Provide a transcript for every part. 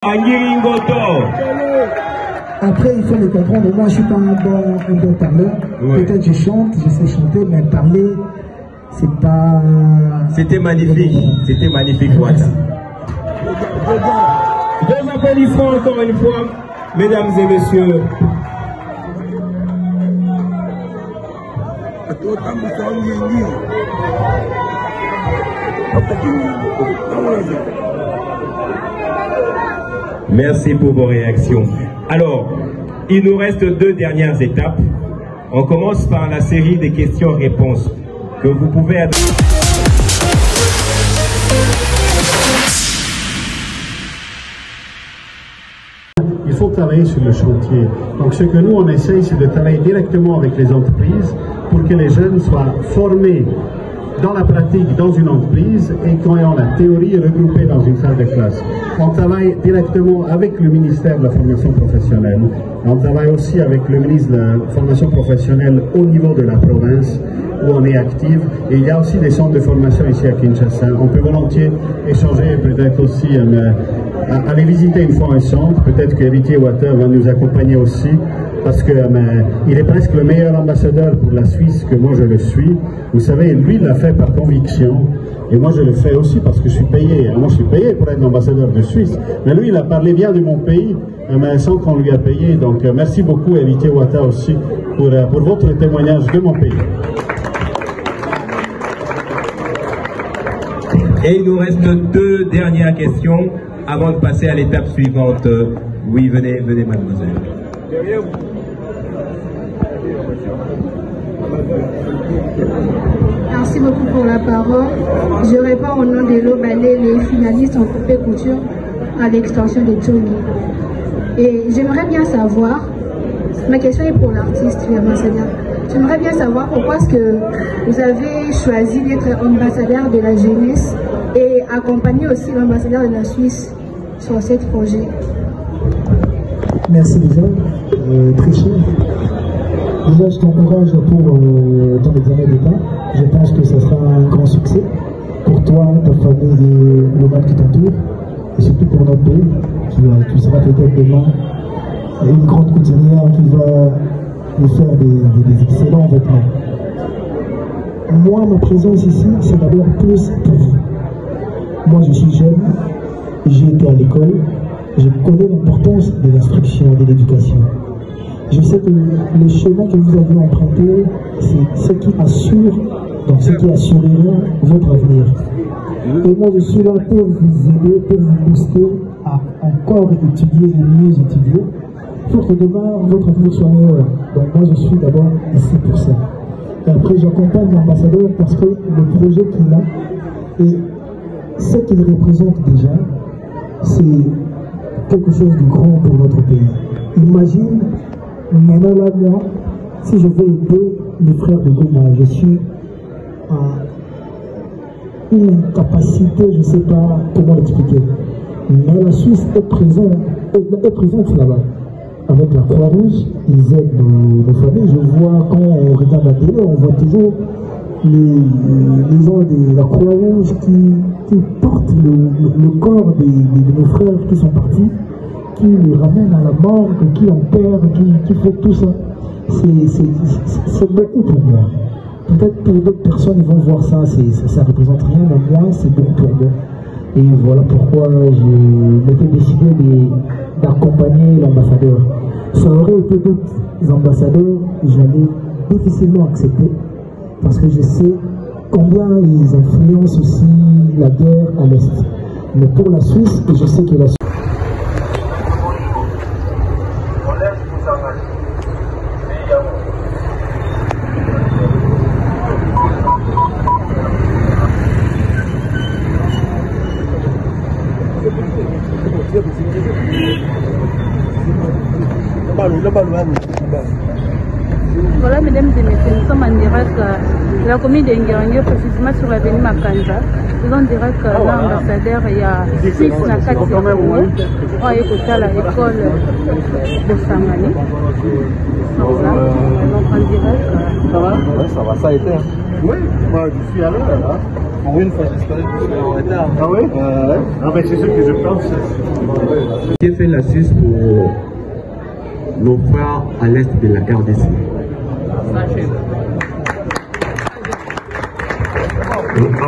Après, il faut le comprendre. Moi, je suis pas un bon parleur. Ouais. Peut-être je chante, je sais chanter, mais parler, c'est pas. C'était magnifique. C'était magnifique, Wata. Deux applaudissements encore une fois, mesdames et messieurs. Merci pour vos réactions. Alors, il nous reste deux dernières étapes. On commence par la série des questions-réponses que vous pouvez adresser. Il faut travailler sur le chantier. Donc ce que nous on essaye, c'est de travailler directement avec les entreprises pour que les jeunes soient formés dans la pratique dans une entreprise et quand ils ont la théorie regroupée dans une salle de classe. On travaille directement avec le ministère de la formation professionnelle. On travaille aussi avec le ministre de la formation professionnelle au niveau de la province où on est actif. Et il y a aussi des centres de formation ici à Kinshasa. On peut volontiers échanger et peut-être aussi aller visiter une fois un centre. Peut-être que Héritier Water va nous accompagner aussi parce que il est presque le meilleur ambassadeur pour la Suisse que moi je le suis. Vous savez, lui il l'a fait par conviction et moi je le fais aussi parce que je suis payé. Moi je suis payé pour être l'ambassadeur de Suisse, mais lui il a parlé bien de mon pays sans qu'on lui a payé. Donc merci beaucoup Héritier Wata aussi pour votre témoignage de mon pays. Et il nous reste deux dernières questions avant de passer à l'étape suivante. Oui, venez mademoiselle. Derrière vous. Merci beaucoup pour la parole. Je réponds au nom de l'Obalé, les finalistes en coupé couture à l'extension de Tchongi. Et j'aimerais bien savoir, ma question est pour l'artiste, l'ambassadeur. J'aimerais bien savoir pourquoi est-ce que vous avez choisi d'être ambassadeur de la jeunesse et accompagner aussi l'ambassadeur de la Suisse sur ce projet. Merci déjà, très cher. Déjà, je t'encourage pour ton examen d'État. Je pense que ce sera un grand succès pour toi, ta famille et le monde qui t'entoure, et surtout pour notre pays. Tu seras peut-être demain une grande couturière qui va nous faire des excellents vêtements. Moi, ma présence ici, c'est d'abord plus pour vous. Moi, je suis jeune, j'ai été à l'école, je connais l'importance de l'instruction et de l'éducation. Je sais que le chemin que vous avez emprunté, c'est ce qui assure, donc ce qui assurera votre avenir. Et moi, je suis là pour vous aider, pour vous booster à encore étudier et mieux étudier, pour que demain, votre avenir soit meilleur. Donc moi, je suis d'abord ici pour ça. Et après, j'accompagne l'ambassadeur parce que le projet qu'il a et ce qu'il représente déjà, c'est quelque chose de grand pour notre pays. Imagine, maintenant là, moi, si je veux aider les frères de Goma, je suis à une capacité, je ne sais pas comment l'expliquer, mais la Suisse est présente là-bas. Avec la Croix-Rouge, ils aident nos familles. Je vois quand on regarde la télé, on voit toujours les gens de la Croix-Rouge qui portent le corps de nos frères qui sont partis, qui les ramènent à la banque, qui enterrent, qui font tout ça. C'est beaucoup pour moi. Peut-être pour d'autres personnes, ils vont voir ça, ça ne représente rien, mais moi, c'est beaucoup pour moi. Et voilà pourquoi je m'étais décidé d'accompagner l'ambassadeur. Ça aurait été d'autres ambassadeurs, j'allais difficilement accepter, parce que je sais combien ils influencent aussi la guerre à l'Est. Mais pour la Suisse, je sais que la Suisse... Voilà, mesdames et messieurs, nous sommes en direct de la commune d'Enguerangé, précisément sur l'avenue Makanza. Nous sommes en direct l'ambassadeur, il y a 6 na 4 on est côté à l'école de Sangani. Donc en direct. Ça va, ça a été. Oui, moi je suis à l'heure là. Pour une fois, j'espère que je serai en retard. Ah oui? Ah ben c'est ce que je pense. Qu'est-ce que fait la Suisse pour nos frères à l'est de la RDC?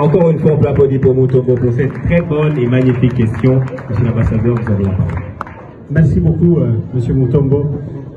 Encore une fois, on peut applaudir pour Mutombo pour cette très bonne et magnifique question. Monsieur l'ambassadeur, vous avez la parole. Merci beaucoup, Monsieur Mutombo,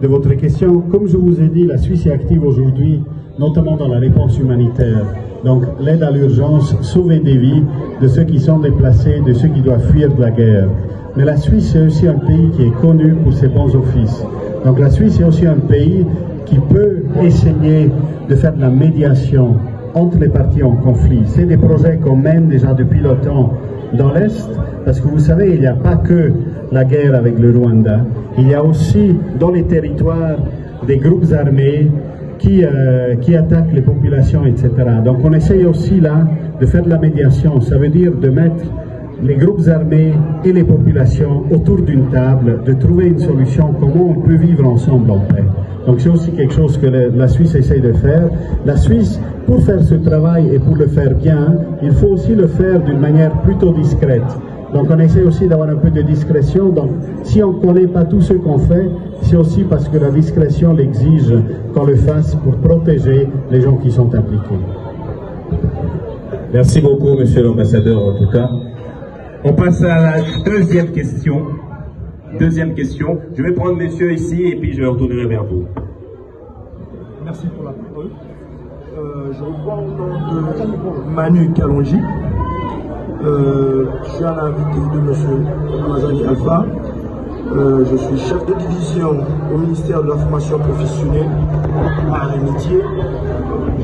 de votre question. Comme je vous ai dit, la Suisse est active aujourd'hui, notamment dans la réponse humanitaire. Donc, l'aide à l'urgence, sauver des vies de ceux qui sont déplacés, de ceux qui doivent fuir de la guerre. Mais la Suisse, c'est aussi un pays qui est connu pour ses bons offices. Donc, la Suisse est aussi un pays qui peut essayer de faire de la médiation entre les parties en conflit. C'est des projets qu'on mène déjà depuis longtemps dans l'Est, parce que vous savez, il n'y a pas que la guerre avec le Rwanda, il y a aussi dans les territoires des groupes armés qui attaquent les populations, etc. Donc on essaye aussi là de faire de la médiation, ça veut dire de mettre les groupes armés et les populations autour d'une table, de trouver une solution, comment on peut vivre ensemble en paix. Donc c'est aussi quelque chose que la Suisse essaye de faire. La Suisse, pour faire ce travail et pour le faire bien, il faut aussi le faire d'une manière plutôt discrète. Donc on essaie aussi d'avoir un peu de discrétion. Donc si on ne connaît pas tout ce qu'on fait, c'est aussi parce que la discrétion l'exige qu'on le fasse pour protéger les gens qui sont impliqués. Merci beaucoup, monsieur l'ambassadeur, en tout cas. On passe à la deuxième question. Deuxième question. Je vais prendre monsieur ici et puis je retournerai vers vous. Merci pour la parole. Je reprends au nom de Manu Kalonji. Je suis un invité de monsieur Ramazani Alpha. Je suis chef de division au ministère de la formation professionnelle à Rémitier.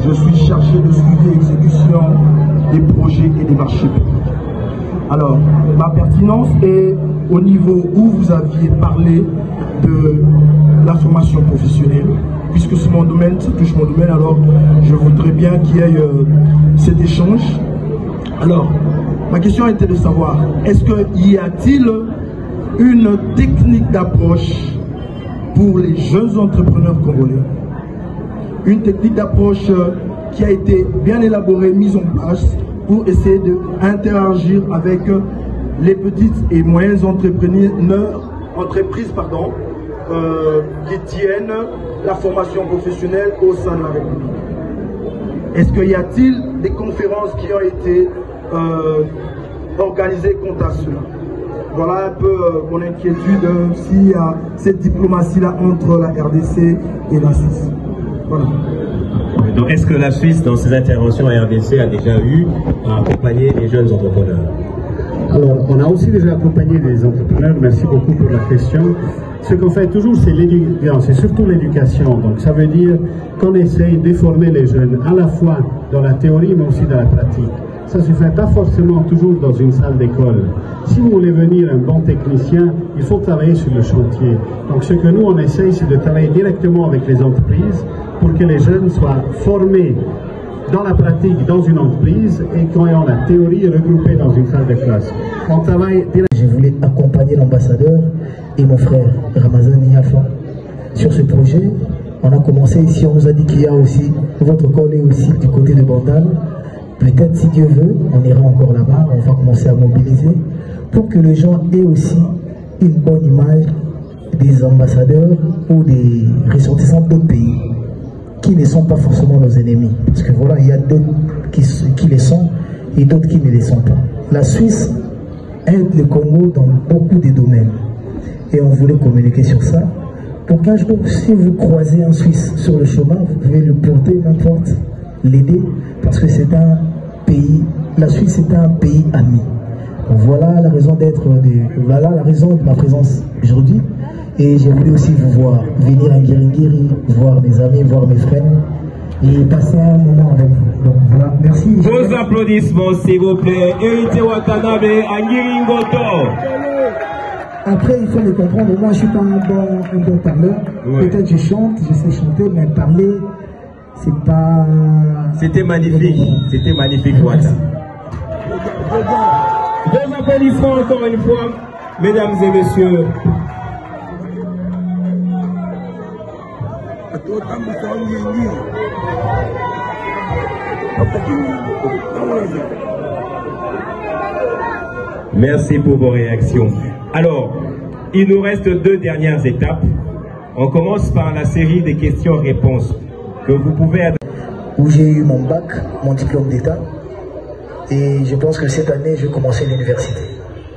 Je suis chargé de suivi et exécution des projets et des marchés publics. Alors, ma pertinence est au niveau où vous aviez parlé de la formation professionnelle, puisque c'est mon domaine, ça touche mon domaine, alors je voudrais bien qu'il y ait cet échange. Alors, ma question était de savoir, est-ce qu'il y a-t-il une technique d'approche pour les jeunes entrepreneurs congolais? Une technique d'approche qui a été bien élaborée, mise en place, pour essayer d'interagir avec les petites et moyennes entreprises qui tiennent la formation professionnelle au sein de la République. Est-ce qu'il y a-t-il des conférences qui ont été organisées quant à cela? Voilà un peu mon inquiétude s'il y a cette diplomatie-là entre la RDC et la Suisse. Voilà. Donc, est-ce que la Suisse, dans ses interventions à RDC, a déjà eu à accompagner les jeunes entrepreneurs? Alors, on a aussi déjà accompagné des entrepreneurs, merci beaucoup pour la question. Ce qu'on fait toujours, c'est l'éducation, c'est surtout l'éducation. Donc, ça veut dire qu'on essaye de former les jeunes, à la fois dans la théorie, mais aussi dans la pratique. Ça ne se fait pas forcément toujours dans une salle d'école. Si vous voulez venir un bon technicien, il faut travailler sur le chantier. Donc, ce que nous, on essaye, c'est de travailler directement avec les entreprises pour que les jeunes soient formés dans la pratique, dans une entreprise, et quand ils ont la théorie regroupée dans une salle de classe. On travaille directement. Je voulais accompagner l'ambassadeur et mon frère Ramazani Alpha sur ce projet. On a commencé ici, on nous a dit qu'il y a aussi, votre collègue aussi du côté de Bandal. Peut-être si Dieu veut, on ira encore là-bas, on va commencer à mobiliser pour que les gens aient aussi une bonne image des ambassadeurs ou des ressortissants d'autres pays qui ne sont pas forcément nos ennemis. Parce que voilà, il y a d'autres qui les sont et d'autres qui ne les sont pas. La Suisse aide le Congo dans beaucoup de domaines. Et on voulait communiquer sur ça. Pour qu'un jour, si vous croisez un Suisse sur le chemin, vous pouvez le porter, n'importe, l'aider, parce que c'est un pays, la Suisse est un pays ami. Donc voilà la raison d'être, voilà la raison de ma présence aujourd'hui. Et j'ai voulu aussi vous voir, venir à Ngiringiri, voir mes amis, voir mes frères et passer un moment avec vous. Donc voilà, merci. Vos applaudissements, s'il vous plaît. Héritier Watanabe à Ngiringoto. Après, il faut le comprendre, moi je suis pas un bon parleur. Ouais. Peut-être je chante, je sais chanter, mais parler, c'est pas... C'était magnifique, Wata. Vos applaudissements encore une fois, mesdames et messieurs. Merci pour vos réactions. Alors, il nous reste 2 dernières étapes. On commence par la série des questions-réponses que vous pouvez... Où j'ai eu mon bac, mon diplôme d'État. Et je pense que cette année, je vais commencer l'université.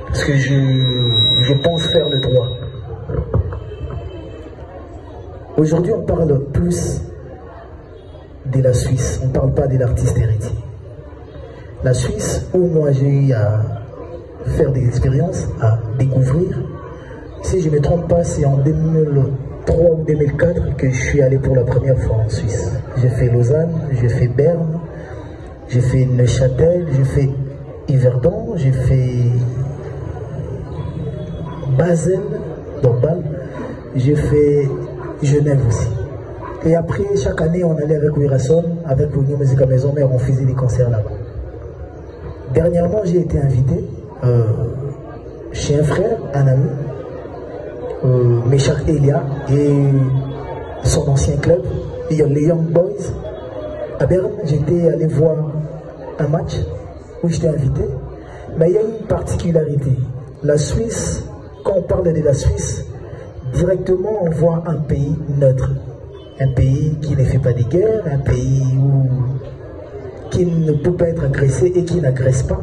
Parce que je pense faire le droit. Aujourd'hui, on parle plus de la Suisse. On ne parle pas de l'artiste héritier. La Suisse, où moi j'ai eu à faire des expériences, à découvrir. Si je ne me trompe pas, c'est en 2003 ou 2004 que je suis allé pour la première fois en Suisse. J'ai fait Lausanne, j'ai fait Berne, j'ai fait Neuchâtel, j'ai fait Yverdon, j'ai fait Basel, Dombasle, j'ai fait Genève aussi. Et après, chaque année, on allait avec Wirason, avec l'Union Musica Maison Mère, on faisait des concerts là-bas. Dernièrement, j'ai été invité chez un frère, un ami, Méchak Elia, et son ancien club, les Young Boys. À Berne, j'étais allé voir un match où j'étais invité. Mais il y a une particularité. La Suisse, quand on parle de la Suisse, directement on voit un pays neutre. Un pays qui ne fait pas de guerre, un pays qui ne peut pas être agressé et qui n'agresse pas.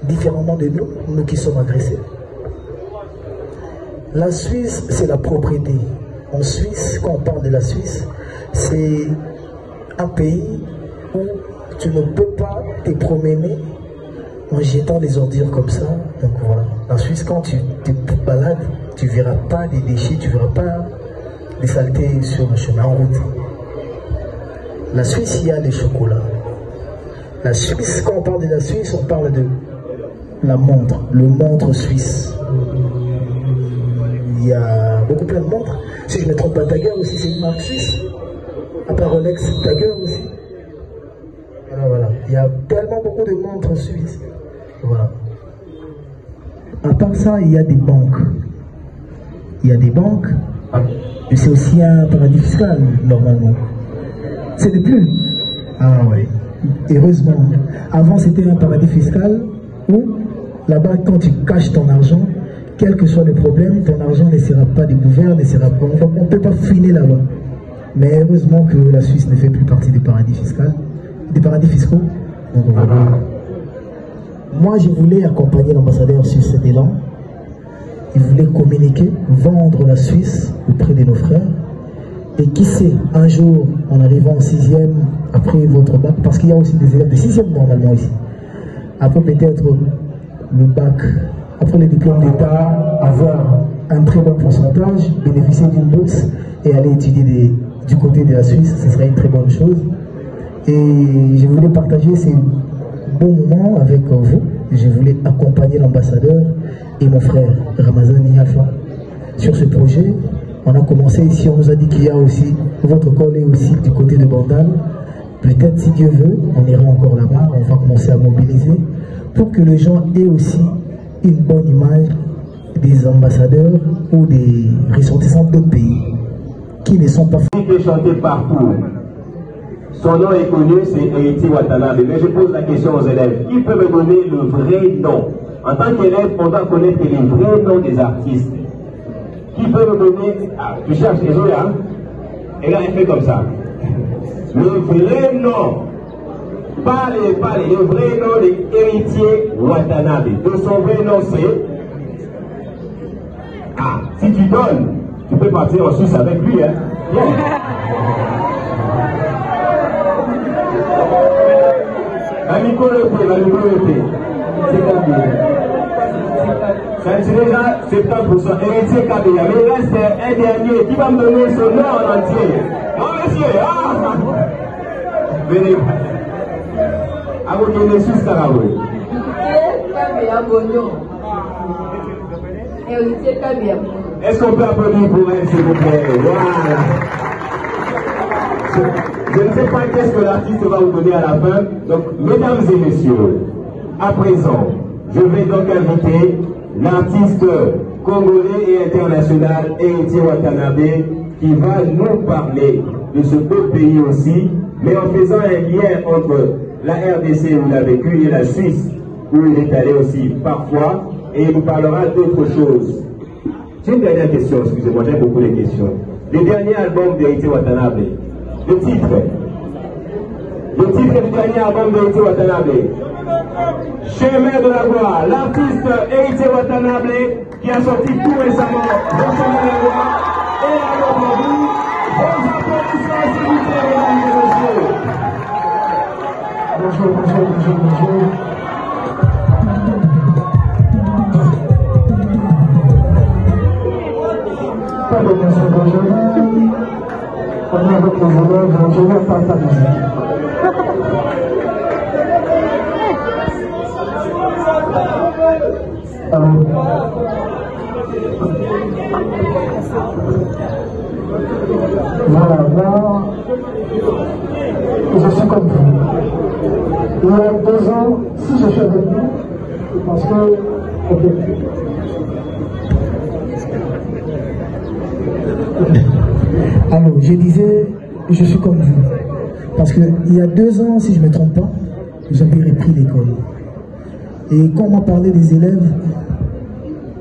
Différemment de nous, nous qui sommes agressés. La Suisse, c'est la propriété. En Suisse, quand on parle de la Suisse, c'est un pays où tu ne peux pas te promener en jetant des ordures comme ça. Donc voilà. En Suisse, quand tu te balades, tu ne verras pas des déchets, tu ne verras pas des saletés sur le chemin en route. La Suisse, il y a des chocolats. La Suisse, quand on parle de la Suisse, on parle de la montre, le montre suisse. Il y a beaucoup plein de montres. Si je ne me trompe pas, Tiger aussi, c'est une marque suisse. À part Rolex, Tiger aussi. Voilà. Il y a tellement beaucoup de montres suisses. Voilà. À part ça, il y a des banques. Il y a des banques. Et c'est aussi un paradis fiscal, normalement. Ce n'est plus. Ah ouais. Heureusement. Avant, c'était un paradis fiscal où, là-bas, quand tu caches ton argent, quel que soit le problème, ton argent ne sera pas découvert, ne sera pas... On ne peut pas fouiner là-bas. Mais heureusement que la Suisse ne fait plus partie des paradis fiscaux. Donc, voilà. Moi, je voulais accompagner l'ambassadeur sur cet élan. Il voulait communiquer, vendre la Suisse auprès de nos frères. Et qui sait, un jour, en arrivant en 6e, après votre bac, parce qu'il y a aussi des élèves de 6e normalement ici, après peut-être le bac, après le diplôme d'État, avoir un très bon pourcentage, bénéficier d'une bourse et aller étudier du côté de la Suisse, ce serait une très bonne chose. Et je voulais partager ces bons moments avec vous. Je voulais accompagner l'ambassadeur et mon frère Ramazani Alpha sur ce projet. On a commencé ici, on nous a dit qu'il y a aussi, votre collègue aussi du côté de Bandal. Peut-être si Dieu veut, on ira encore là-bas, on va commencer à mobiliser pour que les gens aient aussi une bonne image des ambassadeurs ou des ressortissants d'autres pays qui ne sont pas... Il est chanté partout. Son nom est connu, c'est Héritier Watanabe. Mais je pose la question aux élèves. Qui peut me donner le vrai nom? En tant qu'élève, on doit connaître les vrais noms des artistes. Qui peut me donner... Ah, tu cherches, désolé, hein? Et là, elle fait comme ça. Le vrai nom. Pas le vrai nom de Héritier Watanabe. De son vrai nom, c'est... Ah, si tu donnes, tu peux partir en Suisse avec lui, hein? Yeah. La micro le fait. C'est Kabila. C'est déjà 70%. Héritier Kabila. Mais il reste un dernier qui va me donner son nom en entier. Non, monsieur. Ah! Venez. À vous donner Suisse Caraboué. Est-ce qu'on peut applaudir pour elle, s'il vous plaît? Voilà. Je ne sais pas qu'est-ce que l'artiste va vous donner à la fin. Donc, mesdames et messieurs, à présent, je vais donc inviter l'artiste congolais et international Héritier Watanabe qui va nous parler de ce beau pays aussi, mais en faisant un lien entre la RDC où il a vécu et la Suisse où il est allé aussi parfois, et il nous parlera d'autres choses. J'ai une dernière question, excusez-moi, j'ai beaucoup de questions. Le dernier album d'Héritier Watanabe, le titre du dernier album d'Héritier Watanabe, Chemin de la gloire, l'artiste Héritier Watanabe qui a sorti tout récemment dans Chemin de la gloire, et alors pour vous, vos applaudissements s'il vous plaît, mesdames et messieurs. Bonjour. Pas de question d'aujourd'hui. On est avec les élèves, je vais faire ta musique. Voilà, là, je suis comme vous. Il y a 2 ans, si je suis avec vous, c'est parce que, alors, je disais, je suis comme vous. Parce qu'il y a 2 ans, si je ne me trompe pas, j'avais repris l'école. Et quand on m'a parlé des élèves,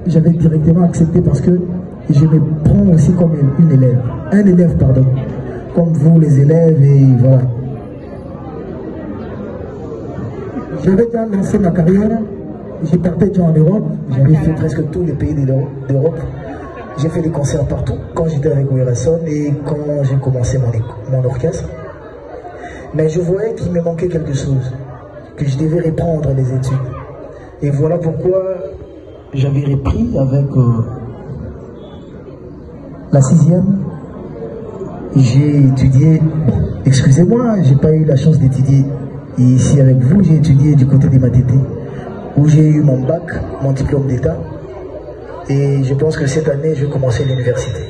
j'avais directement accepté parce que je me prends aussi comme un élève, comme vous les élèves, et voilà. J'avais déjà lancé ma carrière, j'ai parti déjà en Europe, j'avais fait presque tous les pays d'Europe. J'ai fait des concerts partout, quand j'étais avec Werason et quand j'ai commencé mon orchestre. Mais je voyais qu'il me manquait quelque chose, que je devais reprendre les études. Et voilà pourquoi j'avais repris avec la 6e. J'ai étudié, excusez-moi, j'ai pas eu la chance d'étudier ici avec vous, j'ai étudié du côté des Matete, où j'ai eu mon bac, mon diplôme d'état. Et je pense que cette année, je vais commencer l'université.